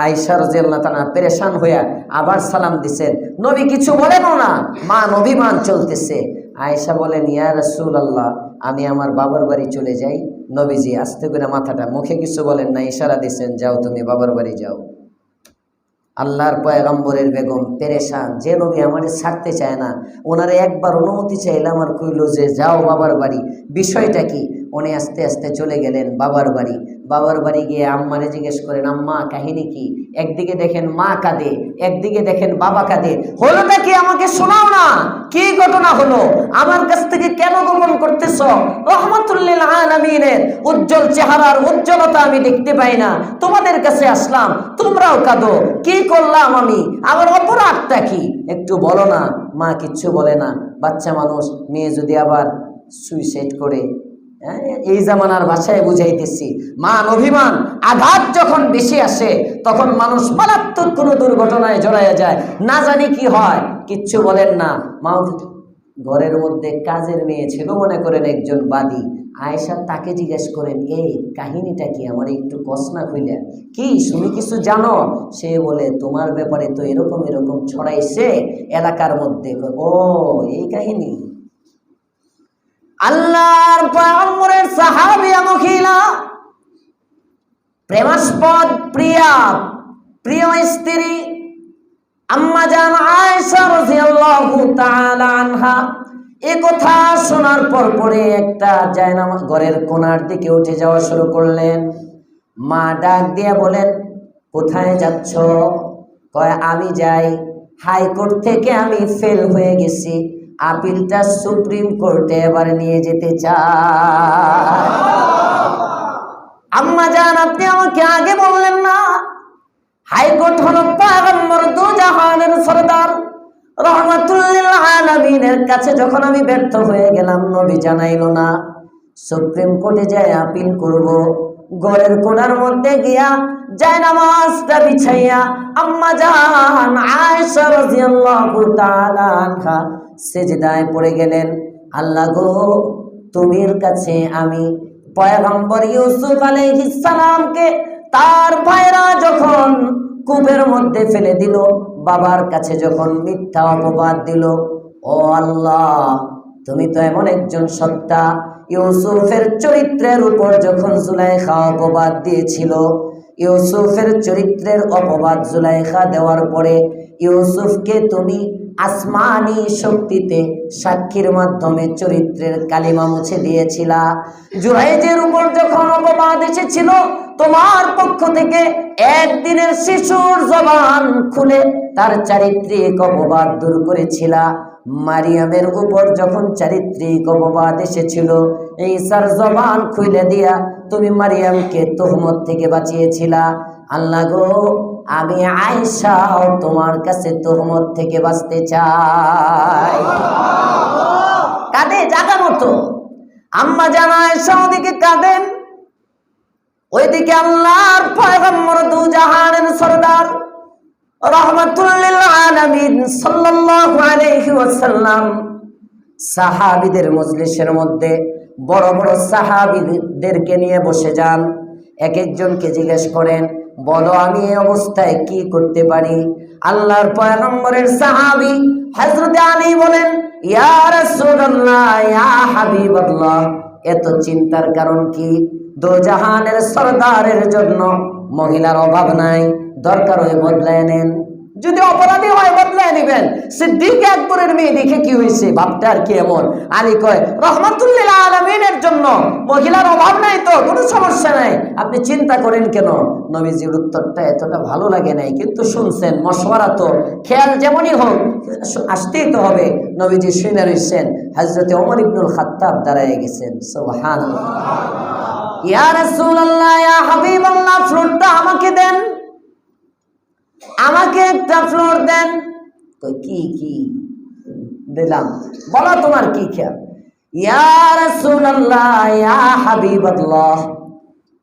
A: আয়েশা রাদিয়াল্লাহু তাআলা পেরেশান হইয়া আবার সালাম দিছেন, নবী কিছু বলেনও না, মান অভিমান চলতেছে। আয়েশা বলেন, ইয়া রাসূলুল্লাহ আমি আমার বাবার বাড়ি চলে যাই। নবীজি আস্তে করে মাথাটা, মুখে কিছু বলেন না, ইশারা দিছেন, যাও তুমি বাবার বাড়ি যাও। আল্লাহর পয়গম্বরের বেগম পেরেশান, যে নবী আমাদের ছাড়তে চায় না, ওনারে একবার অনুমতি চাইলাম আর কইল যে যাও বাবার বাড়ি। বিষয়টা কি? উনি আস্তে আস্তে চলে গেলেন বাবার বাড়ি। বাবার বাড়ি গিয়ে আম্মারে জিজ্ঞেস করেন, আম্মা কাহিনী কি? একদিকে দেখেন মা কাঁদে, একদিকে দেখেন বাবা কাঁদে। হলোটা কি আমাকে শোনাও না, কি ঘটনা হলো? আমার কাছ থেকে কেন গোপন করতেছ? রহমাতুল লিল আলামিনের উজ্জ্বল চেহারার উজ্জ্বলতা আমি দেখতে পাই না, তোমাদের কাছে আসলাম, তোমরাও কাঁদো, কি করলাম আমি? আমার অপরাধটা কি একটু বলো না। মা কিচ্ছু বলে না, বাচ্চা মানুষ, মেয়ে যদি আবার সুইসাইড করে, এই জামানার ভাষায় বুঝাইতেছি, মান অভিমান আঘাত যখন বেশি আসে তখন মানুষ মারাত্মক কোনো দুর্ঘটনায় জড়াইয়া যায়, না জানি কি হয়, কিচ্ছু বলেন না। মা ঘরের মধ্যে কাজের মেয়ে ছিল, মনে করেন একজন বাদী, আয়েশা তাকে জিজ্ঞেস করেন, এই কাহিনীটা কি, আমার একটু কসনা খুইলা কি, তুমি কিছু জানো? সে বলে, তোমার ব্যাপারে তো এরকম এরকম ছড়াইছে এলাকার মধ্যে। ও এই কাহিনী। আল্লাহর পয়গম্বরের সাহাবিয়া মহিলা, প্রেমাস্পদ প্রিয়া প্রিয় স্ত্রী আম্মা জান আয়েশা রাদিয়াল্লাহু তাআলা আনহা এ কথা শোনার পরে একটা জায়নামাজ ঘরের কোণার দিকে উঠে যাওয়া শুরু করলেন। মা ডাক দিয়ে বলেন, কোথায় যাচ্ছ? কয়, আমি যাই, হাইকোর্ট থেকে আমি ফেল হয়ে গেছি, আপিলটা সুপ্রিম কোর্টে এবার নিয়ে যেতে চাই। আম্মা জান, আপনি আমাকে আগে বললেন না? হাইকোর্ট হলো পয়গম্বর দু জাহানের সরদার রহমাতুল লিল আলামিনের কাছে যখন আমি ব্যর্থ হয়ে গেলাম, নবী জানাইলো না, সুপ্রিম কোর্টে যায় আপিল করব। ঘরের কোণার মধ্যে গিয়া জায়নামাজটা বিছাইয়া আম্মা জান আয়েশা রাদিয়াল্লাহু তাআলা আনহা সিজদায় পড়ে গেলেন। আল্লাহ গো, তুমির কাছে আমি পয়গম্বর ইউসুফ আলাইহিস সালামকে তার ভাইরা যখন কূপের মধ্যে ফেলে দিল, বাবার কাছে যখন মিথ্যা অপবাদ দিল, ও আল্লাহ, তুমি তো এমন একজন সত্তা, ইউসুফের চরিত্রের উপর যখন জুলাইখা অপবাদ দিয়েছিল, ইউসুফের চরিত্রের অপবাদ জুলাইখা দেওয়ার পরে ইউসুফকে তুমি আসমানি শক্তিতে সাক্ষীর মাধ্যমে চরিত্রের কালিমা মুছে দিয়েছিলা। জুরাইজের উপর যখন অপবাদ এসেছিল, তোমার পক্ষ থেকে একদিনের শিশুর জবান খুলে তার চারিত্রিক অপবাদ দূর করেছিলা। মারিয়ামের উপর যখন চারিত্রিক অপবাদ এসেছিল, ঈসার জবান খুলে দিয়া তুমি মারিয়ামকে তুহমত থেকে বাঁচিয়েছিলা। আল্লাহ গো, আমি আয়েশা তোমার কাছে তুহমত থেকে বাঁচতে চাই। কাঁদে জাগা মতো আম্মা জান আয়েশা, ওদিকে কাঁদেন, ওইদিকে আল্লাহর পয়গম্বর দু জাহানের সরদার রাহমাতুল লিল আলামিন সাল্লাল্লাহু আলাইহি ওয়াসাল্লাম সাহাবীদের মজলিসের মধ্যে বড় বড় সাহাবীদেরকে নিয়ে বসে যান। এক একজনকে জিজ্ঞেস করেন, বলো আমি এই অবস্থায় কি করতে পারি? আল্লাহর পয়গম্বরের সাহাবী হযরত আলী বলেন, ইয়া রাসূলুল্লাহ, ইয়া হাবিবাল্লাহ, এত চিন্তার কারণ কি? দু জাহানের সরদারের জন্য মহিলার অভাব নাই, দরকার হয় বদলায় নেন, যদি অপরাধী হয় বদলায় নেবেন। সিদ্দিক আকবরের মেয়ে দেখে কি হয়েছে, ভাবটা আর কি এমন? আলী কয়, রাহমাতুল লিল আলামিনের জন্য মহিলার অভাব নাই তো, কোনো সমস্যা নাই, আপনি চিন্তা করেন কেন? নবীজির উত্তরটা এতটা ভালো লাগে নাই, কিন্তু শুনছেন, মশওয়ারা তো খেয়াল যেমনই হোক আসতেই তো হবে। নবীজি শুনে রয়েছেন, হযরতে ওমর ইবনুল খাত্তাব দাঁড়ায় গেছেন। সুবহানাল্লাহ। ইয়া রাসূলুল্লাহ, ইয়া হাবিবাল্লাহ, ফ্লোরটা আমাকে দেন, আমাকে একটা ফ্লোর দেন। কি কি দিলাম, বলো তোমার কি খেয়াল? ইয়া রাসূলুল্লাহ, ইয়া হাবিবাল্লাহ,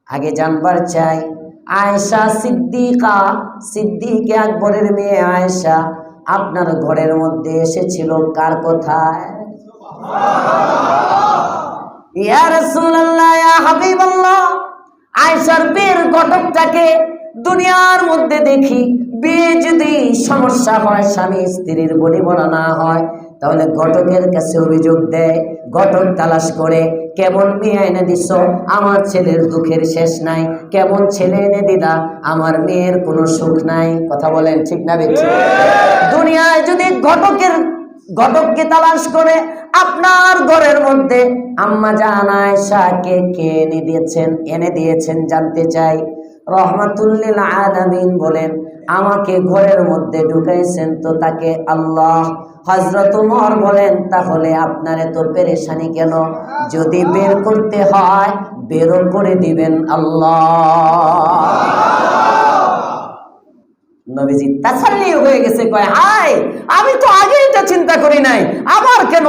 A: আগে জানবার চাই আয়েশা সিদ্দিকা, সিদ্দিক আকবরের মেয়ে আয়েশা আপনার ঘরের মধ্যে এসেছিল কার কথায়? ইয়া রাসূলুল্লাহ, ইয়া হাবিবাল্লাহ, আয়েশার বিয়ের ঘটকটাকে দুনিয়ার মধ্যে দেখি, বিয়ে যদি সমস্যা হয়, স্বামী স্ত্রীর বলি বলা না হয়, তাহলে ঘটকের কাছে অভিযোগ দেয়, ঘটক তালাশ করে, কেমন মেয়ে এনে দিছ, আমার ছেলের দুঃখের শেষ নাই, কেমন ছেলে এনে দিলা, আমার মেয়ের কোনো সুখ নাই। কথা বলেন ঠিক না বেঠিক? দুনিয়ায় যদি ঘটককে তালাশ করে আপনার ঘরের মধ্যে আম্মা জান আয়েশাকে কে এনে দিয়েছেন জানতে চাই। রাহমাতুল লিল আলামিন বলেন, আমাকে ঘরের মধ্যে ঢুকাইছেন তো তাকে আল্লাহ। হযরত ওমর বলেন, তাহলে আপনার এত পেরেশানি কেন? যদি বের করতে হয় বেরও করে দিবেন আল্লাহ। নবীজি তাসাল্লি হয়ে গেছে, কয় হাই, আমি তো আগে এটা চিন্তা করি নাই, আবার কেন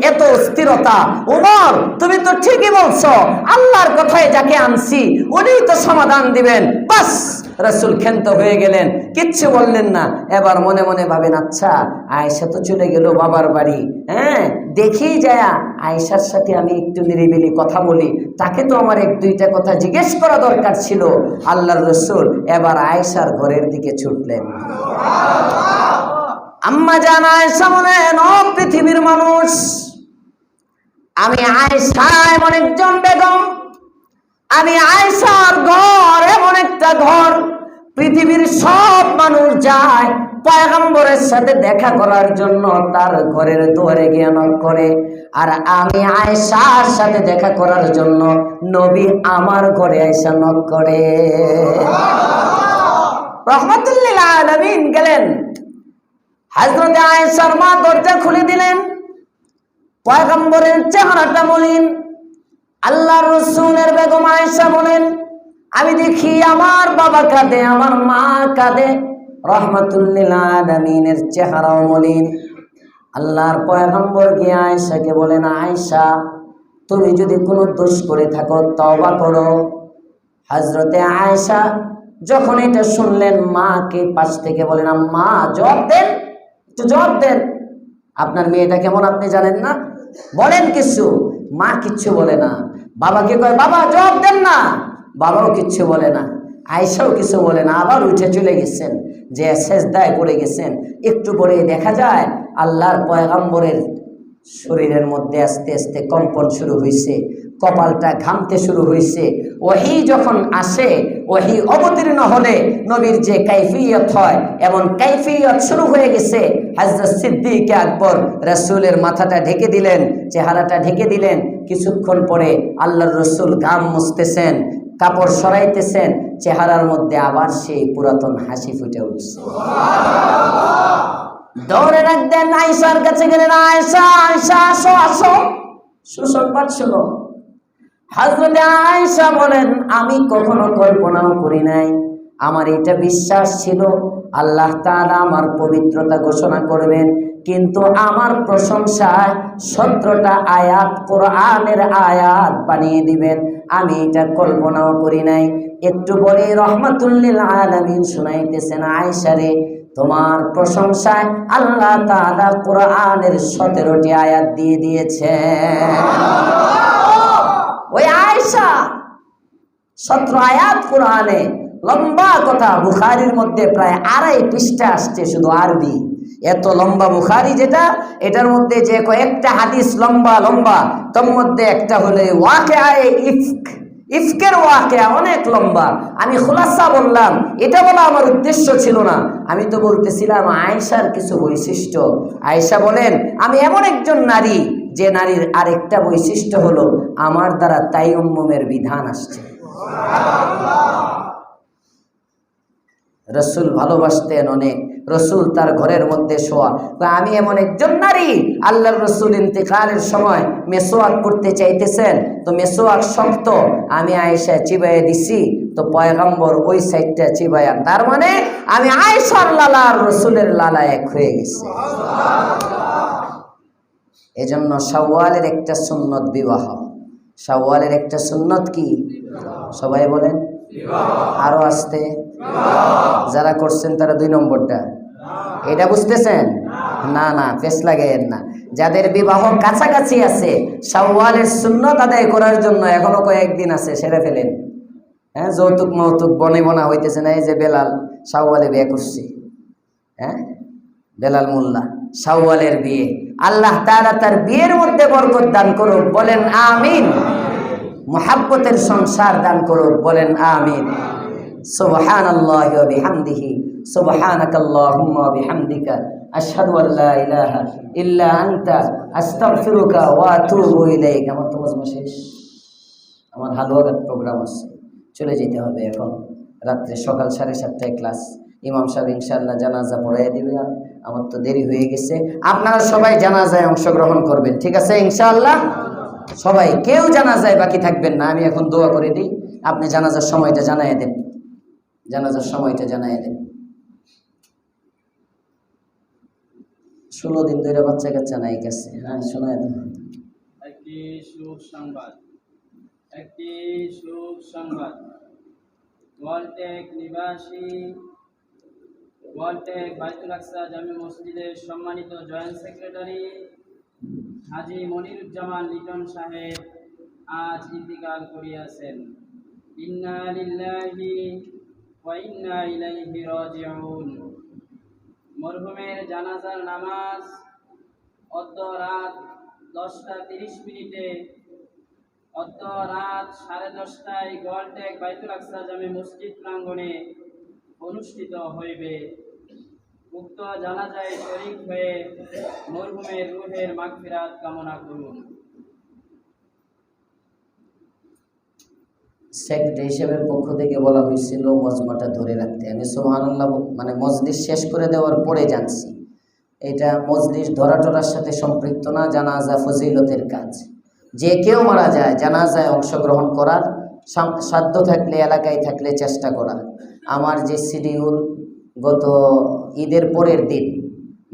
A: এত স্থিরতা? ওমর, তুমি তো ঠিকই বলছো, আল্লাহর কথায় যাকে আনছি উনিই তো সমাধান দিবেন। বাস রাসূল ক্ষান্ত হয়ে গেলেন, কিচ্ছু বললেন না। এবার মনে মনে ভাবেন, আচ্ছা আয়েশা তো চলে গেল বাবার বাড়ি, হ্যাঁ দেখি যায়া আয়েশার সাথে আমি একটু নিরিবিলি কথা বলি, তাকে তো আমার এক দুইটা কথা জিজ্ঞেস করা দরকার ছিল। আল্লাহর রাসূল এবার আয়েশার ঘরের দিকে ছুটলেন। আম্মা জান আয়েশা বলেন, ও পৃথিবীর মানুষ, আমি আয়েশা এমন একজন বেগম, আমি আয়েশার ঘর এমন একটা ঘর, পৃথিবীর সব মানুষ যায় পয়গম্বরের সাথে দেখা করার জন্য তার ঘরের দুয়ারে গিয়ে নক করে, আর আমি আয়েশার সাথে দেখা করার জন্য নবী আমার ঘরে আয়েশা নক করে। রাহমাতুল লিল আলামিন গেলেন, হযরত আয়েশার মা দরজা খুলে দিলেন। পয়গম্বরের চেহারাটা মলিন। আল্লাহর রাসূলের বেগম আয়েশা বলেন, আমি দেখি আমার বাবা কাঁদে, আমার মা কাঁদে, রাহমাতুল লিল আলামিনের চেহারাও মলিন। আল্লাহর পয়গম্বর গিয়ে আয়েশাকে বলেন, আয়েশা তুমি যদি কোনো দোষ করে থাকো তওবা করো। হযরতে আয়েশা যখন এটা শুনলেন, মাকে পাশ থেকে বলেন, আম্মা জবাব দেন, একটু জবাব দেন, আপনার মেয়েটা কেমন আপনি জানেন না, বলেন কিছু। মা কিচ্ছু বলে না। বাবাকে কয়, বাবা জবাব দেন না, বাবাও কিচ্ছু বলে না। আয়েশাও কিছু বলে না, আবার উঠে চলে গেছেন, যে সেজদায় পড়ে গেছেন। একটু পরে দেখা যায় আল্লাহর পয়গম্বরের শরীরের মধ্যে আস্তে আস্তে কম্পন শুরু হয়েছে, কপালটা ঘামতে শুরু হয়েছে। ওহী যখন আসে, ওহী অবতীর্ণ হলে নবীর যে কাইফিয়ত হয়, এমন কাইফিয়ত শুরু হয়ে গেছে। হযরত সিদ্দিক আকবর রাসূলের মাথাটা ঢেকে দিলেন, চেহারাটা ঢেকে দিলেন। কিছুক্ষণ পরে আল্লাহর রাসূল ঘাম মুছতেছেন, কাপড় সরাইতেছেন, চেহারার মধ্যে আবার সেই পুরাতন হাসি ফুটে উঠছে। দৌড়ে রাখতেন, আয়েশার কাছে গেলেন, আয়েশা আয়েশা আসো আসো, সুসংবাদ শোনো। হযরত আয়েশা বলেন, আমি কখনো কল্পনাও করি নাই, আমার এটা বিশ্বাস ছিল আল্লাহ তাআলা আমার পবিত্রতা ঘোষণা করবেন, কিন্তু আমার প্রশংসায় 17টা আয়াত কোরআনের আয়াত বানিয়ে দিবেন, আমি এটা কল্পনাও করি নাই। একটু পরে রাহমাতুল লিল আলামিন শুনাইতেছেন, আয়েশা রে তোমার প্রশংসায় আল্লাহ তাআলা কোরআনের 17টি আয়াত দিয়ে দিয়েছেন। ওই আয়েশা 17 আয়াত কোরআনে, লম্বা কথা, বুখারীর মধ্যে প্রায় 2.5 পৃষ্ঠা আসছে শুধু আরবি। এত লম্বা বুখারী যেটা, এটার মধ্যে যে কয়েকটা হাদিস লম্বা লম্বা, তার মধ্যে একটা হলো ওয়াকিআয়ে ইফক, ইফকের ওয়াকিয়া অনেক লম্বা। আমি খুলাসা বললাম, এটা বলা আমার উদ্দেশ্য ছিল না। আমি তো বলতেছিলাম আয়েশার কিছু বৈশিষ্ট্য। আয়েশা বলেন, আমি এমন একজন নারী, যে নারীর আরেকটা বৈশিষ্ট্য হলো আমার দ্বারা তায়াম্মুমের বিধান আসছে। রাসূল ভালোবাসতেন অনেক, রাসূল তার ঘরের মধ্যে শোয়া। আমি এমন একজন নারী, আল্লাহর রাসূল ইন্তেকালের সময় মেসওয়াক করতে চাইতেছেন, তো মেসওয়াক শক্ত, আমি আয়েশা চিবাইয়ে দিছি, তো পয়গম্বর ওই সাইডটা চিবাইয়া, তার মানে আমি আয়েশার লালা আর রাসূলের লালা এক হয়ে গেছে। এজন্য শাওয়ালের একটা সুন্নত বিবাহ। শাওয়ালের একটা সুন্নত কি? সবাই বলেন, আরো আসতে, যারা করছেন তারা 2 নম্বরটা, এটা বুঝতেছেন না? না পেছ লাগাইয়েন না। যাদের বিবাহ কাছাকাছি আছে, শাওয়ালের সুন্নত আদায় করার জন্য এখনো কয়েকদিন আছে, সেরে ফেলেন। হ্যাঁ, যৌতুক মৌতুক বনে বনা হইতেছে না। এই যে বেলাল শাওয়ালে বিয়ে করছে, হ্যাঁ বেলাল মোল্লা, শাওয়ালের বিয়ে, আল্লাহ তাআলা তার বিয়ের মধ্যে বরকত দান করুক, বলেন আমিন। মুহাব্বতের সংসার দান করুক, বলেন আমিন। সুবহানাল্লাহি ওয়া বিহামদিহি, সুবহানাকাল্লাহুম্মা ওয়া বিহামদিকা, আশহাদু আল্লা ইলাহা ইল্লা আনতা, আস্তাগফিরুকা ওয়া আতুবু ইলাইক। আমার তো মজমা শেষ, আমার হালুয়াঘাট প্রোগ্রাম আছে, চলে যেতে হবে এখন। রাত্রে সকাল 7:30টায় ক্লাস। ইমাম সাহেব ইনশাআল্লাহ জানাজা পড়াই দিবে, আমার তো দেরি হয়ে গেছে। আপনারা সবাই জানাজায় অংশগ্রহণ করবেন, ঠিক আছে ইনশাআল্লাহ? সবাই, কেউ জানাজায় বাকি থাকবেন না। আমি এখন দোয়া করে দিই, আপনি জানাজার সময়টা জানাই দেন, জানাজার সময়টা জানাই দেন। 16 দিন ধরে বাচ্চা কাচ্চা নাই কাছে, হ্যাঁ শোনায় দেন।
B: একটি সুখ সংবাদ ওয়ালটেক নিবাসী ওয়ালটেক বাইতুল আকসা জামে মসজিদের সম্মানিত জয়েন্ট সেক্রেটারি হাজী মনিরুজ্জামান লিটন সাহেব আজ ইন্তিকাল করিয়াছেন। ইন্না লিল্লাহি ওয়া ইন্না ইলাইহি রাজিউন। মরহুমের জানাজার নামাজ অদ্য রাত 10:30 অদ্য রাত 10:30টায় গোয়ালটেক বাইতুল আকসা জামে মসজিদ প্রাঙ্গণে অনুষ্ঠিত হইবে। উক্ত জানাজায় শরীক হয়ে মরহুমের রূহের মাগফিরাত কামনা করুন।
A: সেক্রেটারি হিসেবের পক্ষ থেকে বলা হয়েছিল মজমাটা ধরে রাখতে। আমি সুবহানাল্লাহ মানে মজলিস শেষ করে দেওয়ার পরে জানছি এটা মজলিস ধরাটোরার সাথে সম্পৃক্ত না, জানাজা ফজিলতের কাজ। যে কেউ মারা যায় জানাজায় অংশগ্রহণ করার সাধ্য থাকলে, এলাকায় থাকলে চেষ্টা করা। আমার যে শিডিউল, গত ঈদের পরের দিন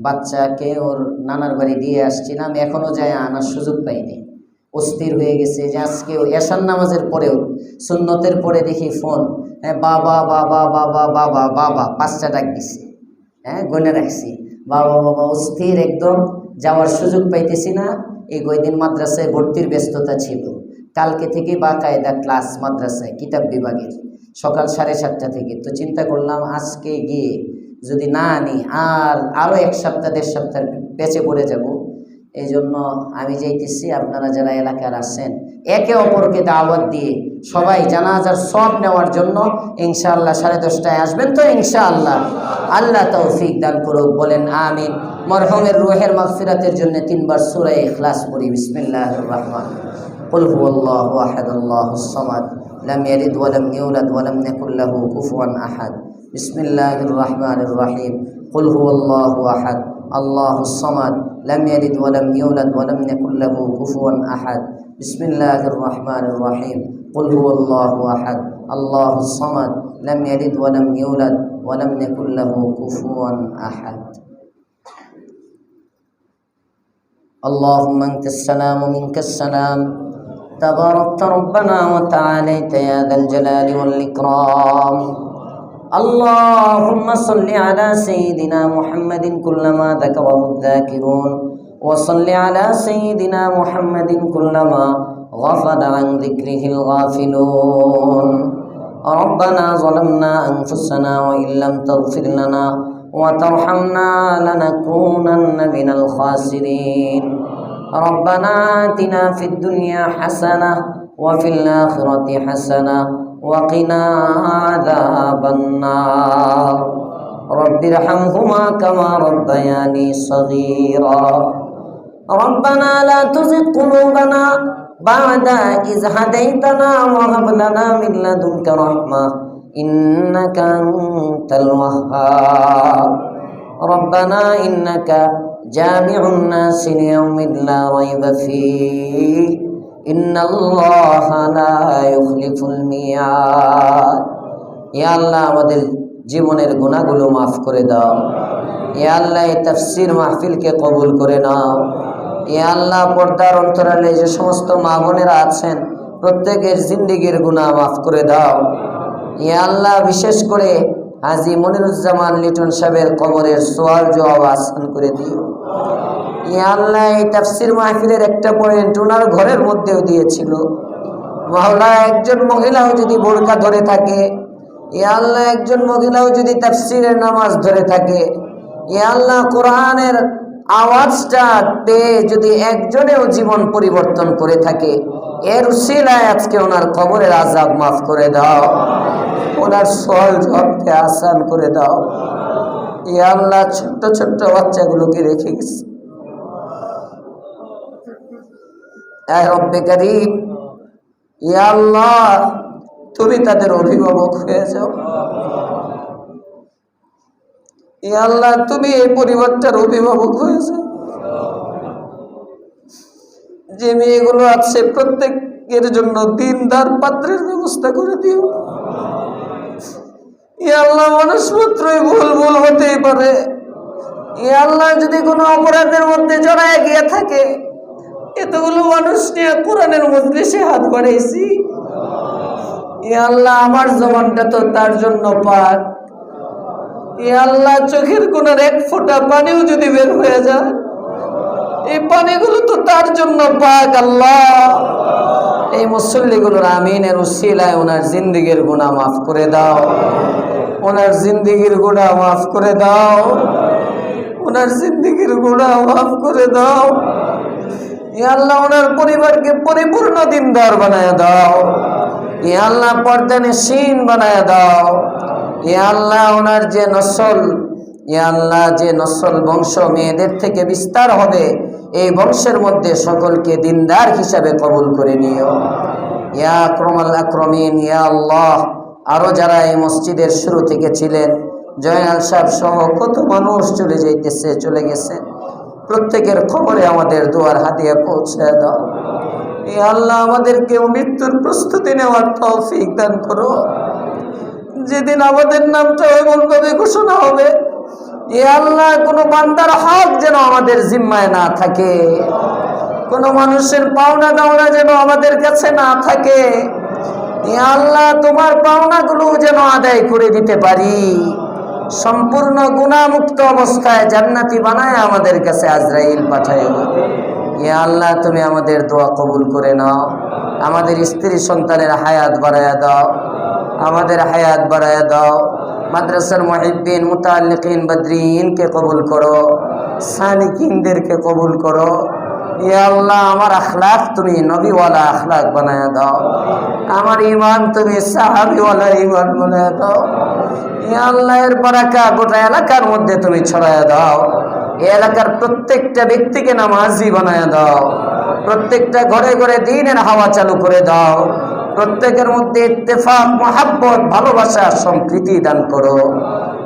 A: বাচ্চাকে ওর নানার বাড়ি দিয়ে আসছিলাম, এখনও যায় আনার সুযোগ পাইনি। অস্থির হয়ে গেছে যে আজকে এশার নামাজের পরেও সুন্নতের পরে দেখি ফোন, হ্যাঁ বাবা বাবা বাবা বাবা বাবা 5টা ডাক দিছে, হ্যাঁ গনে রাখছি, বাবা বাবা অস্থির একদম, যাওয়ার সুযোগ পাইতেছি না। এই কয়দিন মাদ্রাসায় ভর্তির ব্যস্ততা ছিল। কালকে থেকে বাকায়দা ক্লাস মাদ্রাসায় কিতাব বিভাগের সকাল 7:30 থেকে। তো চিন্তা করলাম আজকে গিয়ে যদি না আনি আরও 1 সপ্তাহ 1.5 সপ্তাহ পেঁচে পড়ে যাব। এই জন্য আমি যাইতেছি। আপনারা যারা এলাকার আছেন একে অপরকে দাওয়াত দিয়ে সবাই জানাজার সব নেওয়ার জন্য ইনশাআল্লাহ 10:30টায় আসবেন তো ইনশাআল্লাহ। আল্লাহ তৌফিক দান করুক, বলেন আমিন। মরহুমের রূহের মাগফিরাতের জন্য 3 বার সূরা ইখলাস পড়ি। বিসমিল্লাহির রহমানির রহিম। কুল হুয়াল্লাহু আহাদ আল্লাহুস সামাদ লাম ইয়ালিদ ওয়া লাম ইউলাদ ওয়া লাম ইয়াকুল লাহু কুফুয়ান আহাদ। বিসমিল্লাহির রহমানির রহিম। কুল হুয়াল্লাহু আহাদ আল্লাহুস সামাদ লাম ইয়ালিদ ওয়া লাম ইউলাদ ওয়া লাম ইয়াকুল লাহু কুফুয়ান আহাদ। বিসমিল্লাহির রহমানির রহিম। কুল হুয়াল্লাহু আহাদ আল্লাহুস সামাদ লাম ইয়ালিদ ওয়া লাম ইউলাদ ওয়া লাম ইয়াকুল লাহু কুফুয়ান আহাদ। اللهم انت السلام ومنك السلام تباركت ربنا وتعاليت يا ذا الجلال والإكرام. اللهم صل على سيدنا محمد كلما ذكره الذاكرون وصل على سيدنا محمد كلما غفل عن ذكره الغافلون. ربنا ظلمنا أنفسنا وإن لم تغفر لنا وترحمنا لنكونن من الخاسرين. ربنا آتنا في الدنيا حسنة وفي الآخرة حسنة وقنا عذاب النار. رب ارحمهما كما ربياني صغيرا. ربنا لا تزغ قلوبنا بعد إذ هديتنا وهب لنا من لدنك رحمة إنك أنت الوهاب. ربنا إنك جامع الناس ليوم لا ريب فيه إن الله لا يخلف الميعاد. يا الله আমাদের জীবনের গুনাহগুলো মাফ করে দাও। ইয়া আল্লাহ এই তাফসীর মাহফিলকে কবুল করে নাও। ইয়া আল্লাহ পর্দার অন্তরালে যে সমস্ত মা বোনেরা আছেন প্রত্যেকের জিন্দেগির গুনাহ মাফ করে দাও। ইয়া আল্লাহ বিশেষ করে হাজী মনিরুজ্জামান লিটন সাহেবের কবরের সওয়াল জবাব আসান করে দিও। ইয়া আল্লাহ এই তাফসীর মাহফিলের একটা পয়েন্ট ওনার ঘরের মধ্যেও দিয়েছিল। মাওলা একজন মহিলাও যদি বোরকা ধরে থাকে, ইয়া আল্লাহ একজন মহিলাও যদি তাফসীরের নামাজ ধরে থাকে, ইয়া আল্লাহ কোরআনের আওয়াজটা পেয়ে যদি একজনেও জীবন পরিবর্তন করে থাকে, এর উসিলায় আজকে ওনার কবরের আযাব মাফ করে দাও, ওনার সওয়াল জবাবকে আসান করে দাও। ইয়া আল্লাহ ছোট্ট ছোট্ট বাচ্চাগুলোকে রেখে গেছে, এ রব্বে করিম, ইয়া আল্লাহ তুমি তাদের অভিভাবক হয়ে যাও। ইয়া আল্লাহ তুমি এই পরিবারটার অভিভাবক হয়ে যাও। যে মেয়েগুলো আছে প্রত্যেকের জন্য দিনদার পাত্রের ব্যবস্থা করে দিও। ইয়া আল্লাহ মানুষ মাত্রই ভুল হতেই পারে। ইয়া আল্লাহ যদি কোনো অপরাধের মধ্যে জড়ায় গিয়ে থাকে, এতগুলো মানুষ নিয়ে কোরআনের মজলিসে হাত বাড়াইছি, এ আল্লাহ আমার জবানটা তো তার জন্য পাক। এ আল্লাহ চোখের কোণের এক ফোঁটা পানিও যদি বের হয়ে যায়, এই পানিগুলো তো তার জন্য পাক। আল্লাহ এই মুসল্লিগুলোর আমিনের উসিলায় ওনার জিন্দিগির গুনাহ মাফ করে দাও, ওনার জিন্দিগির গুনাহ মাফ করে দাও, ওনার জিন্দিগির গুনাহ মাফ করে দাও। ইয়া আল্লাহ ওনার পরিবারকে পরিপূর্ণ দিনদার বানায় দাও। ইয়া আল্লাহ পর্দানশীন বানায় দাও। ইয়া আল্লাহ ওনার যে নসল, ইয়া আল্লাহ যে নসল বংশ মেয়েদের থেকে বিস্তার হবে, এই বংশের মধ্যে সকলকে দিনদার হিসাবে কবুল করে নিও। ইয়া আকরামাল আকরামিন। ইয়া আল্লাহ আরো যারা এই মসজিদের শুরু থেকে ছিলেন, জয়নাল সাহেব সহ কত মানুষ চলে গেছে, প্রত্যেকের খবরে আমাদের দুয়ার হাতিয়ে পৌঁছে দাও। ইয়া আল্লাহ আমাদেরকে মৃত্যুর প্রস্তুতি নেওয়ার তৌফিক দান করো। যেদিন আমাদের নামটা এমনভাবে ঘোষণা হবে, ইয়া আল্লাহ কোনো বান্দার হক যেন আমাদের জিম্মায় না থাকে, কোনো মানুষের পাওনা দাওনা যেন আমাদের কাছে না থাকে। ইয়া আল্লাহ তোমার পাওনাগুলো যেন আদায় করে দিতে পারি, সম্পূর্ণ গুনাহমুক্ত অবস্থায় জান্নাতি বানায় আমাদের কাছে আজরাইল পাঠাইও। ইয়া আল্লাহ তুমি আমাদের দোয়া কবুল করে নাও। আমাদের স্ত্রী সন্তানের হায়াত বাড়ায়া দাও, আমাদের হায়াত বাড়ায়া দাও। মাদ্রাসার মুহিব্বিন মুতাআল্লিকিন বদরিনকে কবুল করো, সালিকিনদেরকে কবুল করো। ইয়া আল্লাহ আমার আখলাক তুমি নবীওয়ালা আখলাক বানায়া দাও, আমার ঈমান তুমি সাহাবীওয়ালা ঈমান বানায়া দাও। ইয়া আল্লাহ এর বারাকা গোটা এলাকার মধ্যে তুমি ছড়ায়া দাও। এই এলাকার প্রত্যেকটা ব্যক্তিকে নামাজি বানায়া দাও, প্রত্যেকটা ঘরে ঘরে দ্বীনের হাওয়া চালু করে দাও, প্রত্যেকের মধ্যে ইত্তেফাক মহাব্বত ভালোবাসা সম্প্রীতি দান করো।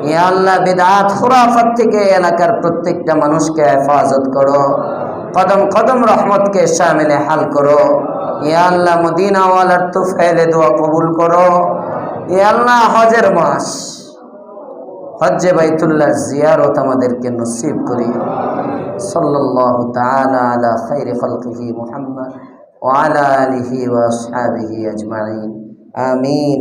A: ইয়া আল্লাহ বিদআত খুরাফাত থেকে এলাকার প্রত্যেকটা মানুষকে হেফাজত করো, কদম কদম রহমতকে শামিলে হাল করো। ইয়া আল্লাহ মদিনা ওয়ালার তুফাইলে দোয়া কবুল করো। ইয়া আল্লাহ হজের মাস, হজ্জে বাইতুল্লাহ জিয়ারত আমাদেরকে নসিব করিও। সাল্লাল্লাহু তাআলা আলা খাইরি খালকিহি মুহাম্মদ ওয়া আলা আলিহি ওয়া আসহাবিহি আজমাইন। আমিন।